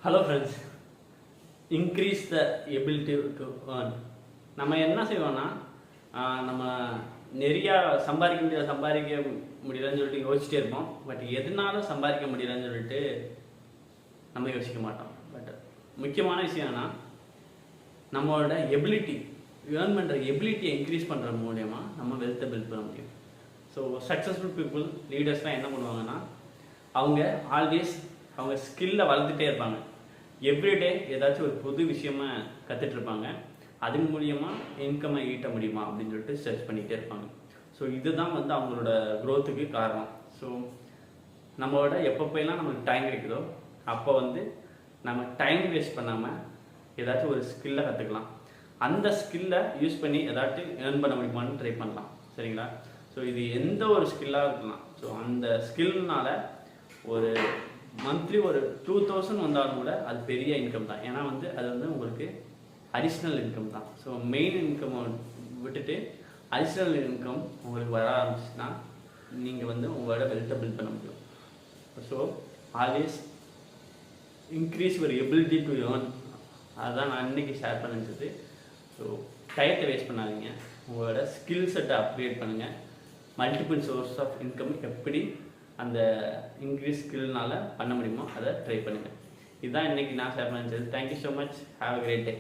Hello friends, increase the ability to earn. நம்ம என்ன செய்வோம்னா, நம்ம நிறையா சம்பாதிக்க முடியலன்னு சொல்லிட்டு யோசிச்சிட்டே இருப்போம். பட் எதனால சம்பாதிக்க முடியலன்னு சொல்லிட்டு நம்ம யோசிக்க மாட்டோம். பட் முக்கியமான விஷயம் என்னன்னா, நம்மளோட எபிலிட்டி ஏர்ன் பண்ணுற எபிலிட்டியை இன்க்ரீஸ் பண்ணுற மூலயமா நம்ம வெல்த்தை பில்ட் பண்ண முடியும். ஸோ சக்ஸஸ்ஃபுல் பீப்புள், லீடர்ஸ்லாம் என்ன பண்ணுவாங்கன்னா, அவங்க ஆல்வேஸ் அவங்க ஸ்கில்லை வளர்த்துட்டே இருப்பாங்க. எவ்ரிடே ஏதாச்சும் ஒரு புது விஷயமா கற்றுட்ருப்பாங்க. அதன் மூலியமாக இன்கம்மை ஈட்ட முடியுமா அப்படின்னு சொல்லிட்டு சர்ச் பண்ணிகிட்டே இருப்பாங்க. ஸோ இதுதான் அவங்களோட க்ரோத்துக்கு காரணம். ஸோ நம்மளோட எப்பப்பெல்லாம் நமக்கு டைம் கிடைக்குதோ அப்போ நம்ம டைம் வேஸ்ட் பண்ணாமல் ஏதாச்சும் ஒரு ஸ்கில்லை கற்றுக்கலாம். அந்த ஸ்கில்லை யூஸ் பண்ணி ஏதாச்சும் ஏர்ன் பண்ண முடியுமான்னு ட்ரை பண்ணலாம். சரிங்களா? ஸோ இது எந்த ஒரு ஸ்கில்லாக இருக்கலாம். ஸோ அந்த ஸ்கில்னால ஒரு மந்த்லி ஒரு 2000 வந்தாலும் கூட அது பெரிய இன்கம் தான். ஏன்னா அது உங்களுக்கு அடிஷ்னல் இன்கம் தான். ஸோ மெயின் இன்கம் விட்டுட்டு அடிஷ்னல் இன்கம் உங்களுக்கு வர ஆரம்பிச்சுன்னா நீங்கள் உங்களோட வெல்த்தை பில்ட் பண்ண முடியும். So always increase your ability to earn. அதுதான் நான் இன்றைக்கி ஷேர் பண்ண நினச்சது. ஸோ டயத்தை வேஸ்ட் பண்ணாதீங்க. உங்களோட ஸ்கில் செட்டை அப்கிரேட் பண்ணுங்கள். மல்டிபிள் சோர்ஸ் ஆஃப் இன்கம் எப்படி அந்த இன்க்ரீஸ் ஸ்கில்னால் பண்ண முடியுமோ அதை ட்ரை பண்ணுங்கள். இதுதான் இன்றைக்கி நான் ஷேர் பண்ண நினச்சது. Thank you so much. Have a great day.